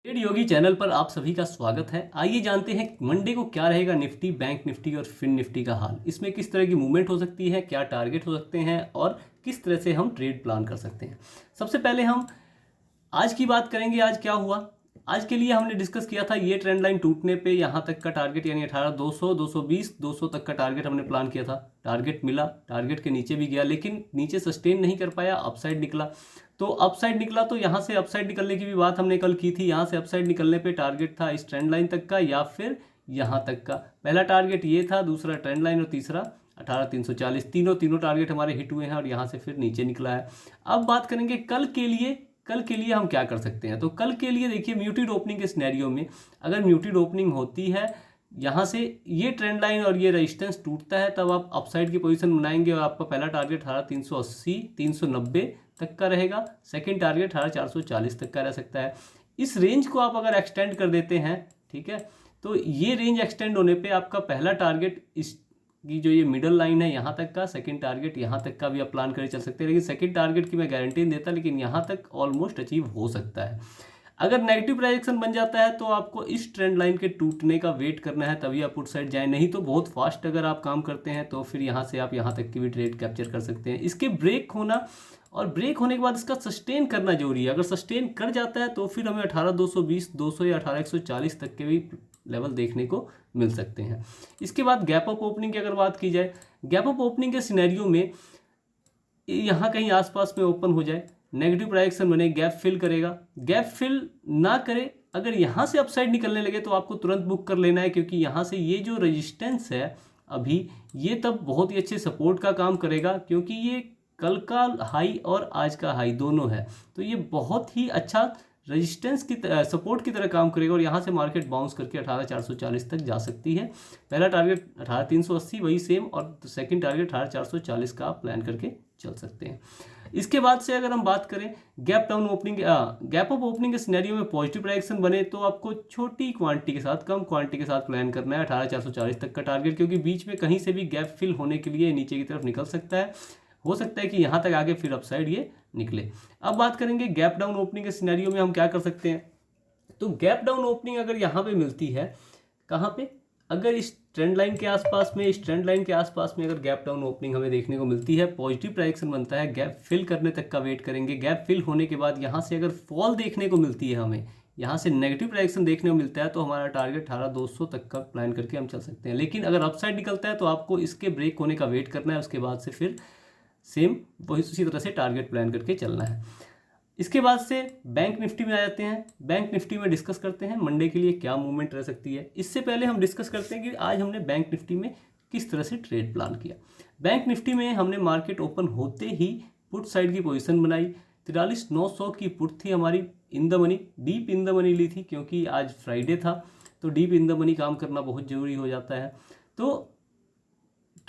Trade योगी channel पर आप सभी का स्वागत है। आइए जानते हैं मंडे को क्या रहेगा निफ्टी, बैंक निफ्टी और फिन निफ्टी का हाल। इसमें किस तरह की मूवमेंट हो सकती है, क्या टारगेट हो सकते हैं और किस तरह से हम ट्रेड प्लान कर सकते हैं। सबसे पहले हम आज की बात करेंगे। आज क्या हुआ, आज के लिए हमने डिस्कस किया था ये ट्रेंड लाइन टूटने पे यहाँ तक का टारगेट यानी 18,200, 220, 200 तक का टारगेट हमने प्लान किया था। टारगेट मिला, टारगेट के नीचे भी गया लेकिन नीचे सस्टेन नहीं कर पाया, अपसाइड निकला। तो अपसाइड निकला तो यहाँ से अपसाइड निकलने की भी बात हमने कल की थी। यहाँ से अपसाइड निकलने पे टारगेट था इस ट्रेंड लाइन तक का या फिर यहाँ तक का। पहला टारगेट ये था, दूसरा ट्रेंड लाइन और तीसरा 18,340। तीनों टारगेट हमारे हिट हुए हैं और यहाँ से फिर नीचे निकला है। अब बात करेंगे कल के लिए। कल के लिए हम क्या कर सकते हैं, तो कल के लिए देखिए म्यूटेड ओपनिंग के सिनेरियो में अगर म्यूटेड ओपनिंग होती है, यहाँ से ये ट्रेंड लाइन और ये रेजिस्टेंस टूटता है, तब आप अपसाइड की पोजीशन बनाएंगे और आपका पहला टारगेट 18,380, 390 तक का रहेगा। सेकंड टारगेट 18,440 तक का रह सकता है। इस रेंज को आप अगर एक्सटेंड कर देते हैं, ठीक है, तो ये रेंज एक्सटेंड होने पे आपका पहला टारगेट इस की जो ये मिडल लाइन है यहाँ तक का, सेकंड टारगेट यहाँ तक का भी आप प्लान कर चल सकते हैं। लेकिन सेकंड टारगेट की मैं गारंटी नहीं देता, लेकिन यहाँ तक ऑलमोस्ट अचीव हो सकता है। अगर नेगेटिव प्राइजेक्शन बन जाता है तो आपको इस ट्रेंड लाइन के टूटने का वेट करना है, तभी आप पुट साइड जाए। नहीं तो बहुत फास्ट अगर आप काम करते हैं तो फिर यहाँ से आप यहाँ तक की भी ट्रेड कैप्चर कर सकते हैं। इसके ब्रेक होना और ब्रेक होने के बाद इसका सस्टेन करना जरूरी है। अगर सस्टेन कर जाता है तो फिर हमें 18,220, 200 या 18,140 तक के भी लेवल देखने को मिल सकते हैं। इसके बाद गैप अप ओपनिंग की अगर बात की जाए, गैप अप ओपनिंग के सिनेरियो में यहाँ कहीं आसपास में ओपन हो जाए, नेगेटिव प्राइजेक्शन बने, गैप फिल करेगा, गैप फिल ना करे, अगर यहाँ से अपसाइड निकलने लगे तो आपको तुरंत बुक कर लेना है, क्योंकि यहाँ से ये जो रेजिस्टेंस है अभी, ये तब बहुत ही अच्छे सपोर्ट का काम करेगा, क्योंकि ये कल का हाई और आज का हाई दोनों है। तो ये बहुत ही अच्छा रेजिस्टेंस की सपोर्ट की तरह काम करेगा और यहाँ से मार्केट बाउंस करके 18,440 तक जा सकती है। पहला टारगेट 18,380 वही सेम, और सेकंड टारगेट 18,440 का आप प्लान करके चल सकते हैं। इसके बाद से अगर हम बात करें gap down opening, gap up opening के सिनेरियो में पॉजिटिव प्राइजेक्शन बने तो आपको छोटी क्वांटिटी के साथ, कम क्वांटिटी के साथ प्लान करना है 18,440 तक का टारगेट, क्योंकि बीच में कहीं से भी गैप फिल होने के लिए नीचे की तरफ निकल सकता है। हो सकता है कि यहाँ तक आगे फिर अपसाइड ये निकले। अब बात करेंगे गैप डाउन ओपनिंग के सिनेरियो में हम क्या कर सकते हैं। तो गैप डाउन ओपनिंग अगर यहाँ पे मिलती है, कहाँ पे, अगर इस ट्रेंड लाइन के आसपास में, इस ट्रेंड लाइन के आसपास में अगर गैप डाउन ओपनिंग हमें देखने को मिलती है, पॉजिटिव प्राइजेक्शन बनता है, गैप फिल करने तक का वेट करेंगे। गैप फिल होने के बाद यहाँ से अगर फॉल देखने को मिलती है, हमें यहाँ से नेगेटिव प्राइजेक्शन देखने को मिलता है, तो हमारा टारगेट 18,200 तक का प्लान करके हम चल सकते हैं। लेकिन अगर अपसाइड निकलता है तो आपको इसके ब्रेक होने का वेट करना है, उसके बाद से फिर सेम वही उसी तरह से टारगेट प्लान करके चलना है। इसके बाद से बैंक निफ्टी में आ जाते हैं। बैंक निफ्टी में डिस्कस करते हैं मंडे के लिए क्या मूवमेंट रह सकती है। इससे पहले हम डिस्कस करते हैं कि आज हमने बैंक निफ्टी में किस तरह से ट्रेड प्लान किया। बैंक निफ्टी में हमने मार्केट ओपन होते ही पुट साइड की पोजीशन बनाई। 43,900 की पुट थी हमारी in the money, deep in the money ली थी, क्योंकि आज फ्राइडे था तो डीप इन द मनी काम करना बहुत ज़रूरी हो जाता है। तो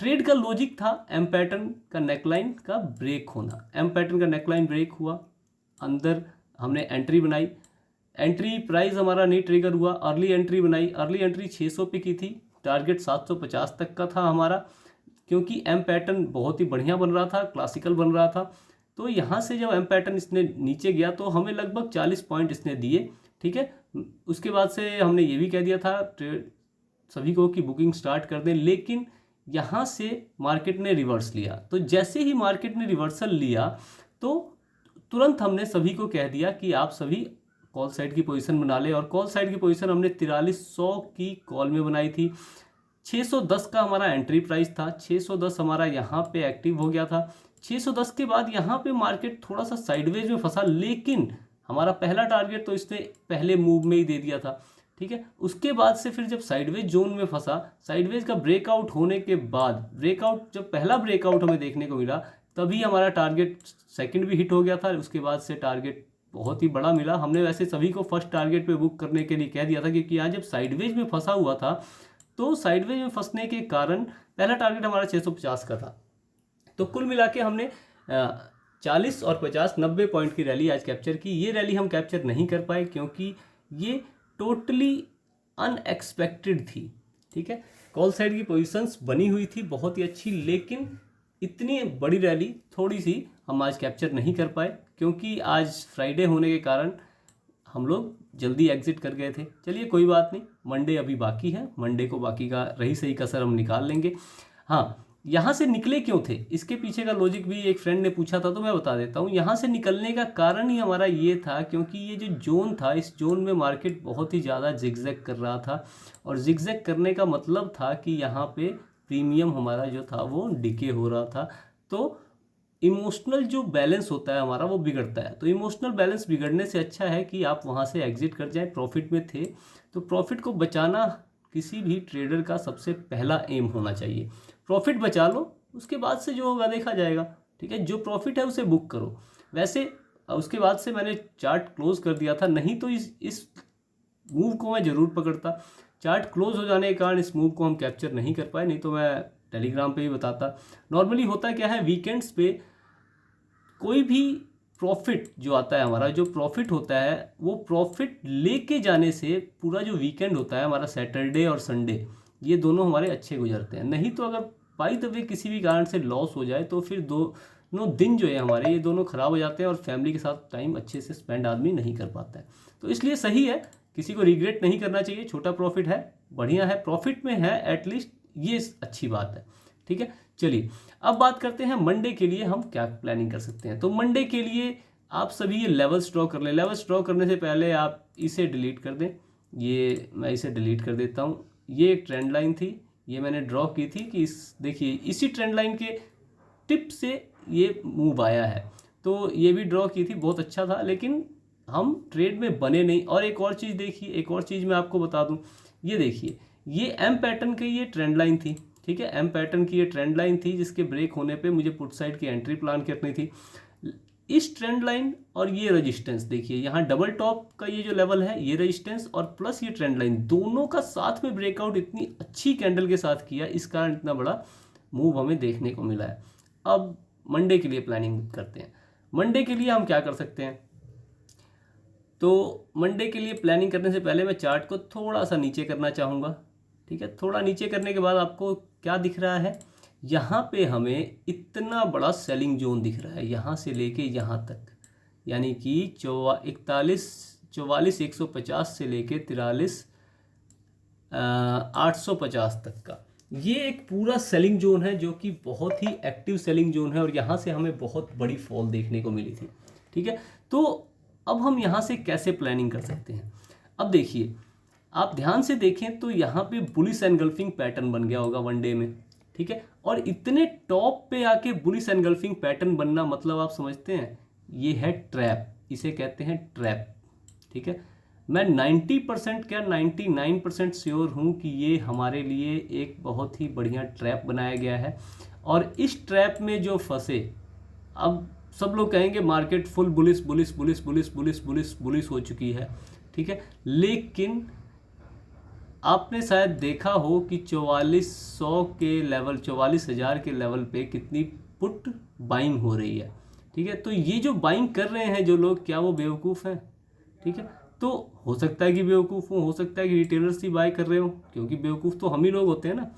ट्रेड का लॉजिक था एम पैटर्न का नेकलाइन का ब्रेक होना। एम पैटर्न का नेकलाइन ब्रेक हुआ, अंदर हमने एंट्री बनाई, एंट्री प्राइस हमारा नहीं ट्रिगर हुआ, अर्ली एंट्री बनाई, अर्ली एंट्री 600 पे की थी, टारगेट 750 तक का था हमारा, क्योंकि एम पैटर्न बहुत ही बढ़िया बन रहा था, क्लासिकल बन रहा था। तो यहाँ से जब एम पैटर्न इसने नीचे गया तो हमें लगभग 40 पॉइंट इसने दिए, ठीक है। उसके बाद से हमने ये भी कह दिया था सभी को कि बुकिंग स्टार्ट कर दें, लेकिन यहाँ से मार्केट ने रिवर्स लिया। तो जैसे ही मार्केट ने रिवर्सल लिया तो तुरंत हमने सभी को कह दिया कि आप सभी कॉल साइड की पोजीशन बना ले, और कॉल साइड की पोजीशन हमने 4300 की कॉल में बनाई थी। 610 का हमारा एंट्री प्राइस था, 610 हमारा यहाँ पे एक्टिव हो गया था। 610 के बाद यहाँ पे मार्केट थोड़ा सा साइडवेज में फंसा, लेकिन हमारा पहला टारगेट तो इसने पहले मूव में ही दे दिया था, ठीक है। उसके बाद से फिर जब साइडवेज जोन में फंसा, साइडवेज का ब्रेकआउट होने के बाद, ब्रेकआउट जब पहला ब्रेकआउट हमें देखने को मिला, तभी हमारा टारगेट सेकंड भी हिट हो गया था। उसके बाद से टारगेट बहुत ही बड़ा मिला। हमने वैसे सभी को फर्स्ट टारगेट पे बुक करने के लिए कह दिया था, क्योंकि यहाँ जब साइडवेज में फंसा हुआ था तो साइडवेज में फंसने के कारण पहला टारगेट हमारा 650 का था। तो कुल मिला के हमने 40 और 50, 90 पॉइंट की रैली आज कैप्चर की। ये रैली हम कैप्चर नहीं कर पाए क्योंकि ये टोटली अनएक्सपेक्टेड थी, ठीक है। कॉल साइड की पोजीशंस बनी हुई थी बहुत ही अच्छी, लेकिन इतनी बड़ी रैली थोड़ी सी हम आज कैप्चर नहीं कर पाए, क्योंकि आज फ्राइडे होने के कारण हम लोग जल्दी एग्जिट कर गए थे। चलिए कोई बात नहीं, मंडे अभी बाकी है, मंडे को बाकी का रही सही कसर हम निकाल लेंगे। हाँ, यहाँ से निकले क्यों थे, इसके पीछे का लॉजिक भी एक फ्रेंड ने पूछा था तो मैं बता देता हूँ। यहाँ से निकलने का कारण ही हमारा ये था क्योंकि ये जो जोन था, इस जोन में मार्केट बहुत ही ज़्यादा जिगजैग कर रहा था, और जिगजैग करने का मतलब था कि यहाँ पे प्रीमियम हमारा जो था वो डिके हो रहा था। तो इमोशनल जो बैलेंस होता है हमारा वो बिगड़ता है। तो इमोशनल बैलेंस बिगड़ने से अच्छा है कि आप वहाँ से एग्जिट कर जाएं। प्रॉफिट में थे तो प्रॉफिट को बचाना किसी भी ट्रेडर का सबसे पहला एम होना चाहिए। प्रॉफिट बचा लो, उसके बाद से जो होगा देखा जाएगा। ठीक है, जो प्रॉफिट है उसे बुक करो। वैसे उसके बाद से मैंने चार्ट क्लोज कर दिया था, नहीं तो इस मूव को मैं ज़रूर पकड़ता। चार्ट क्लोज हो जाने के कारण इस मूव को हम कैप्चर नहीं कर पाए, नहीं तो मैं टेलीग्राम पे भी बताता। नॉर्मली होता क्या है, वीकेंड्स पे कोई भी प्रॉफिट जो आता है, हमारा जो प्रॉफिट होता है वो प्रॉफिट लेके जाने से पूरा जो वीकेंड होता है हमारा, सैटरडे और संडे, ये दोनों हमारे अच्छे गुजरते हैं। नहीं तो अगर बाई द वे किसी भी कारण से लॉस हो जाए तो फिर दोनों दिन जो है हमारे, ये दोनों ख़राब हो जाते हैं और फैमिली के साथ टाइम अच्छे से स्पेंड आदमी नहीं कर पाता है। तो इसलिए सही है, किसी को रिग्रेट नहीं करना चाहिए। छोटा प्रॉफिट है, बढ़िया है, प्रॉफिट में है एटलीस्ट, ये अच्छी बात है। ठीक है, चलिए अब बात करते हैं मंडे के लिए हम क्या प्लानिंग कर सकते हैं। तो मंडे के लिए आप सभी ये लेवल्स ड्रॉ कर लें। लेवल्स ड्रॉ करने से पहले आप इसे डिलीट कर दें। ये मैं इसे डिलीट कर देता हूँ। ये एक ट्रेंड लाइन थी, ये मैंने ड्रॉ की थी कि देखिए इसी ट्रेंड लाइन के टिप से ये मूव आया है, तो ये भी ड्रॉ की थी, बहुत अच्छा था, लेकिन हम ट्रेड में बने नहीं। और एक और चीज़ देखिए, एक और चीज़ मैं आपको बता दूं, ये देखिए ये एम पैटर्न की ये ट्रेंड लाइन थी। ठीक है, एम पैटर्न की ये ट्रेंड लाइन थी जिसके ब्रेक होने पे मुझे पुट साइड की एंट्री प्लान करनी थी। इस ट्रेंड लाइन और ये रेजिस्टेंस देखिए, यहाँ डबल टॉप का ये जो लेवल है, ये रेजिस्टेंस और प्लस ये ट्रेंड लाइन, दोनों का साथ में ब्रेकआउट इतनी अच्छी कैंडल के साथ किया, इस कारण इतना बड़ा मूव हमें देखने को मिला है। अब मंडे के लिए प्लानिंग करते हैं। मंडे के लिए हम क्या कर सकते हैं, तो मंडे के लिए प्लानिंग करने से पहले मैं चार्ट को थोड़ा सा नीचे करना चाहूँगा। ठीक है, थोड़ा नीचे करने के बाद आपको क्या दिख रहा है, यहाँ पे हमें इतना बड़ा सेलिंग जोन दिख रहा है, यहाँ से लेके यहाँ तक, यानी कि 44,150 से लेके 43,850 तक का ये एक पूरा सेलिंग जोन है, जो कि बहुत ही एक्टिव सेलिंग जोन है, और यहाँ से हमें बहुत बड़ी फॉल देखने को मिली थी। ठीक है, तो अब हम यहाँ से कैसे प्लानिंग कर सकते हैं। अब देखिए, आप ध्यान से देखें तो यहाँ पे बुलिश एनगल्फिंग पैटर्न बन गया होगा वनडे में। ठीक है, और इतने टॉप पे आके बुलिश एनगल्फिंग पैटर्न बनना मतलब आप समझते हैं ये है ट्रैप, इसे कहते हैं ट्रैप। ठीक है, मैं 90% क्या 99% श्योर हूँ कि ये हमारे लिए एक बहुत ही बढ़िया ट्रैप बनाया गया है। और इस ट्रैप में जो फंसे, अब सब लोग कहेंगे market full bullish bullish bullish bullish bullish bullish bullish हो चुकी है। ठीक है, लेकिन आपने शायद देखा हो कि 4400 के लेवल, 44,000 के लेवल पे कितनी पुट बाइंग हो रही है। ठीक है, तो ये जो बाइंग कर रहे हैं जो लोग, क्या वो बेवकूफ़ हैं? ठीक है, तो हो सकता है कि बेवकूफ़ हो सकता है कि रिटेलर्स ही बाय कर रहे हो, क्योंकि बेवकूफ़ तो हम ही लोग होते हैं ना।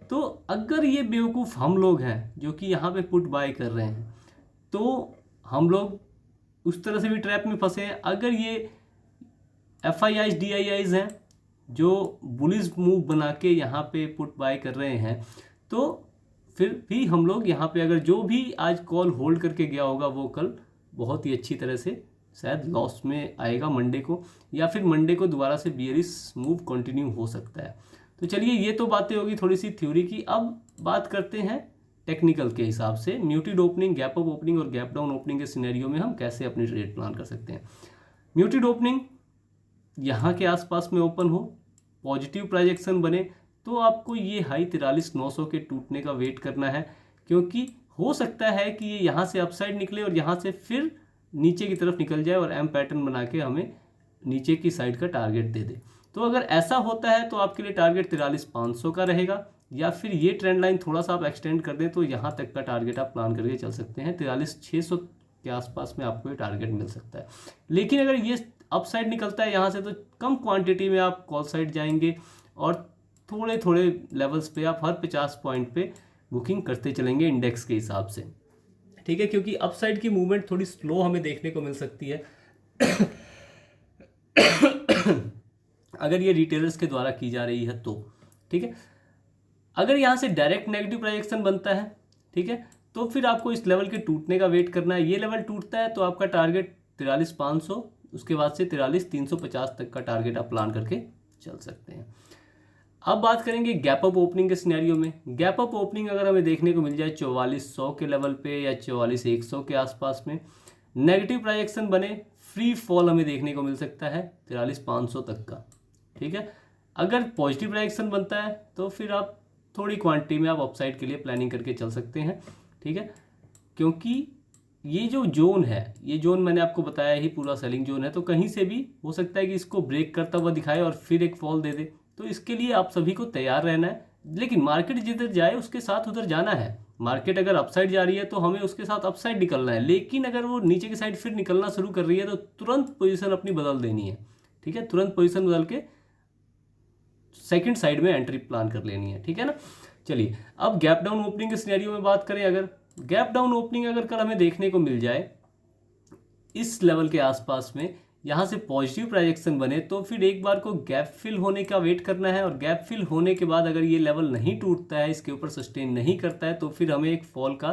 तो अगर ये बेवकूफ़ हम लोग हैं जो कि यहाँ पे पुट बाय कर रहे हैं, तो हम लोग उस तरह से भी ट्रैप में फंसे हैं। अगर ये FIIs DIIs हैं जो बुलिश मूव बना के यहाँ पे पुट बाय कर रहे हैं, तो फिर भी हम लोग यहाँ पे, अगर जो भी आज कॉल होल्ड करके गया होगा वो कल बहुत ही अच्छी तरह से शायद लॉस में आएगा मंडे को, या फिर मंडे को दोबारा से बियरिश मूव कंटिन्यू हो सकता है। तो चलिए, ये तो बातें होगी थोड़ी सी थ्योरी की। अब बात करते हैं टेक्निकल के हिसाब से, muted opening, gap up opening और गैप डाउन ओपनिंग के सिनेरियो में हम कैसे अपनी ट्रेड प्लान कर सकते हैं। म्यूटेड ओपनिंग यहाँ के आसपास में ओपन हो, पॉजिटिव प्रोजेक्शन बने, तो आपको ये हाई 43,900 के टूटने का वेट करना है, क्योंकि हो सकता है कि ये यहाँ से अपसाइड निकले और यहाँ से फिर नीचे की तरफ निकल जाए और एम पैटर्न बना के हमें नीचे की साइड का टारगेट दे दे। तो अगर ऐसा होता है तो आपके लिए टारगेट 43,500 का रहेगा, या फिर ये ट्रेंड लाइन थोड़ा सा आप एक्सटेंड कर दें तो यहाँ तक का टारगेट आप प्लान करके चल सकते हैं। 43,600 के आसपास में आपको ये टारगेट मिल सकता है। लेकिन अगर ये अपसाइड निकलता है यहाँ से, तो कम क्वांटिटी में आप कॉल साइड जाएंगे और थोड़े थोड़े लेवल्स पे आप हर 50 पॉइंट पे बुकिंग करते चलेंगे इंडेक्स के हिसाब से। ठीक है, क्योंकि अपसाइड की मूवमेंट थोड़ी स्लो हमें देखने को मिल सकती है। अगर ये रिटेलर्स के द्वारा की जा रही है तो, ठीक है। अगर यहाँ से डायरेक्ट नेगेटिव प्रोजेक्शन बनता है, ठीक है, तो फिर आपको इस लेवल के टूटने का वेट करना है। ये लेवल टूटता है तो आपका टारगेट 43,500, उसके बाद से 43,350 तक का टारगेट आप प्लान करके चल सकते हैं। अब बात करेंगे गैप अप ओपनिंग के सिनेरियो में। गैप अप ओपनिंग अगर हमें देखने को मिल जाए 4400 के लेवल पे या 44,100 के आसपास में, नेगेटिव प्रोजेक्शन बने, फ्री फॉल हमें देखने को मिल सकता है 43,500 तक का, ठीक है। अगर पॉजिटिव प्रोजेक्शन बनता है तो फिर आप थोड़ी क्वांटिटी में आप अपसाइड के लिए प्लानिंग करके चल सकते हैं, ठीक है। क्योंकि ये जो जोन है, ये जोन मैंने आपको बताया ही पूरा सेलिंग जोन है, तो कहीं से भी हो सकता है कि इसको ब्रेक करता हुआ दिखाए और फिर एक फॉल दे दे। तो इसके लिए आप सभी को तैयार रहना है, लेकिन मार्केट जिधर जाए उसके साथ उधर जाना है। मार्केट अगर अपसाइड जा रही है तो हमें उसके साथ अपसाइड निकलना है, लेकिन अगर वो नीचे की साइड फिर निकलना शुरू कर रही है तो तुरंत पोजीशन अपनी बदल देनी है, ठीक है। तुरंत पोजीशन बदल के सेकंड साइड में एंट्री प्लान कर लेनी है, ठीक है ना। चलिए अब गैप डाउन ओपनिंग के सिनेरियो में बात करें। अगर गैप डाउन ओपनिंग अगर कल हमें देखने को मिल जाए इस लेवल के आसपास में, यहाँ से पॉजिटिव प्रोजेक्शन बने, तो फिर एक बार को गैप फिल होने का वेट करना है। और गैप फिल होने के बाद अगर ये लेवल नहीं टूटता है, इसके ऊपर सस्टेन नहीं करता है, तो फिर हमें एक फॉल का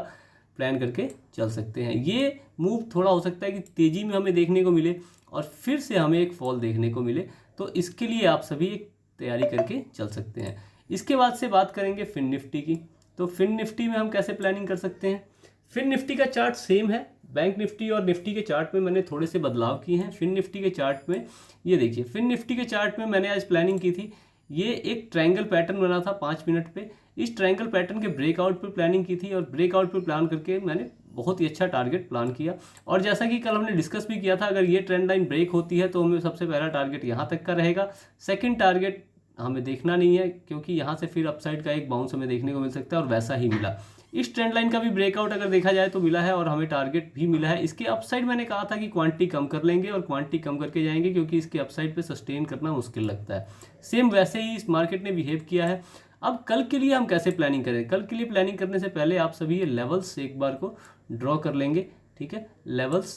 प्लान करके चल सकते हैं। ये मूव थोड़ा हो सकता है कि तेज़ी में हमें देखने को मिले और फिर से हमें एक फॉल देखने को मिले, तो इसके लिए आप सभी एक तैयारी करके चल सकते हैं। इसके बाद से बात करेंगे फिन निफ्टी की। तो फिन निफ्टी में हम कैसे प्लानिंग कर सकते हैं। फिन निफ्टी का चार्ट सेम है, बैंक निफ्टी और निफ्टी के चार्ट में मैंने थोड़े से बदलाव किए हैं। फिन निफ्टी के चार्ट में ये देखिए, फिन निफ्टी के चार्ट में मैंने आज प्लानिंग की थी, ये एक ट्रायंगल पैटर्न बना था 5 मिनट पे। इस ट्रायंगल पैटर्न के ब्रेकआउट पे प्लानिंग की थी और ब्रेकआउट पे प्लान करके मैंने बहुत ही अच्छा टारगेट प्लान किया। और जैसा कि कल हमने डिस्कस भी किया था, अगर ये ट्रेंड लाइन ब्रेक होती है तो हमें सबसे पहला टारगेट यहाँ तक का रहेगा। सेकेंड टारगेट हमें देखना नहीं है, क्योंकि यहाँ से फिर अपसाइड का एक बाउंस हमें देखने को मिल सकता है, और वैसा ही मिला। इस ट्रेंड लाइन का भी ब्रेकआउट अगर देखा जाए तो मिला है और हमें टारगेट भी मिला है। इसके अपसाइड मैंने कहा था कि क्वांटिटी कम कर लेंगे और क्वांटिटी कम करके जाएंगे, क्योंकि इसके अपसाइड पे सस्टेन करना मुश्किल लगता है। सेम वैसे ही इस मार्केट ने बिहेव किया है। अब कल के लिए हम कैसे प्लानिंग करें। कल के लिए प्लानिंग करने से पहले आप सभी ये लेवल्स एक बार को ड्रॉ कर लेंगे, ठीक है। लेवल्स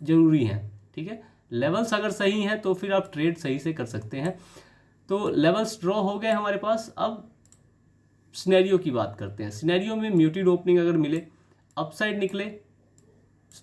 जरूरी हैं, ठीक है। लेवल्स अगर सही हैं तो फिर आप ट्रेड सही से कर सकते हैं। तो लेवल्स ड्रॉ हो गए हमारे पास। अब सिनेरियो की बात करते हैं। सिनेरियो में म्यूटेड ओपनिंग अगर मिले, अपसाइड निकले,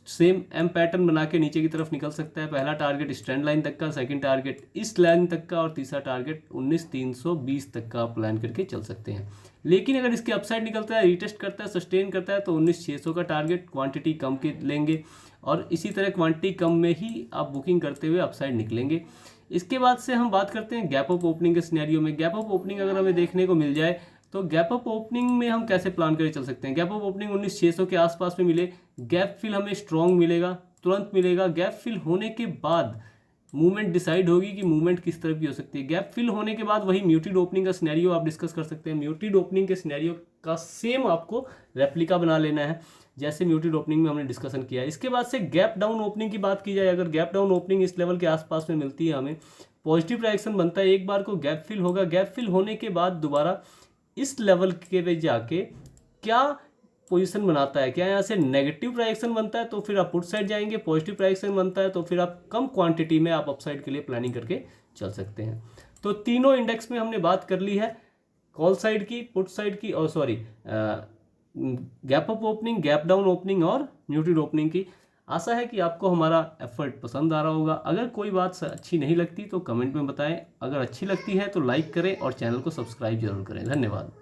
सेम एम पैटर्न बना के नीचे की तरफ निकल सकता है। पहला टारगेट इस ट्रेंड लाइन तक का, सेकंड टारगेट इस लाइन तक का, और तीसरा टारगेट 19,320 तक का प्लान करके चल सकते हैं। लेकिन अगर इसके अपसाइड निकलता है, रिटेस्ट करता है, सस्टेन करता है, तो 19,600 का टारगेट क्वांटिटी कम के लेंगे, और इसी तरह क्वांटिटी कम में ही आप बुकिंग करते हुए अपसाइड निकलेंगे। इसके बाद से हम बात करते हैं गैप अप ओपनिंग के सिनेरियो में। गैप अप ओपनिंग अगर हमें देखने को मिल जाए तो गैप अप ओपनिंग में हम कैसे प्लान करके चल सकते हैं। गैप अप ओपनिंग 19,600 के आसपास में मिले, गैप फिल हमें स्ट्रॉन्ग मिलेगा, तुरंत मिलेगा। गैप फिल होने के बाद मूवमेंट डिसाइड होगी कि मूवमेंट किस तरह की हो सकती है। गैप फिल होने के बाद वही म्यूटेड ओपनिंग का सिनेरियो आप डिस्कस कर सकते हैं। म्यूटेड ओपनिंग के सिनेरियो का सेम आपको रेप्लिका बना लेना है, जैसे म्यूटेड ओपनिंग में हमने डिस्कशन किया है। इसके बाद से गैप डाउन ओपनिंग की बात की जाए, अगर गैप डाउन ओपनिंग इस लेवल के आसपास में मिलती है, हमें पॉजिटिव रिएक्शन बनता है, एक बार को गैप फिल होगा। गैप फिल होने के बाद दोबारा इस लेवल के पे जाके क्या पोजीशन बनाता है, क्या यहाँ से नेगेटिव प्राइजेक्शन बनता है तो फिर आप पुट साइड जाएंगे, पॉजिटिव प्राइजेक्शन बनता है तो फिर आप कम क्वांटिटी में आप अपसाइड के लिए प्लानिंग करके चल सकते हैं। तो तीनों इंडेक्स में हमने बात कर ली है, कॉल साइड की, पुट साइड की, और sorry gap up opening, gap down opening और म्यूटेड ओपनिंग की। आशा है कि आपको हमारा एफर्ट पसंद आ रहा होगा। अगर कोई बात अच्छी नहीं लगती तो कमेंट में बताएं, अगर अच्छी लगती है तो लाइक करें और चैनल को सब्सक्राइब जरूर करें। धन्यवाद।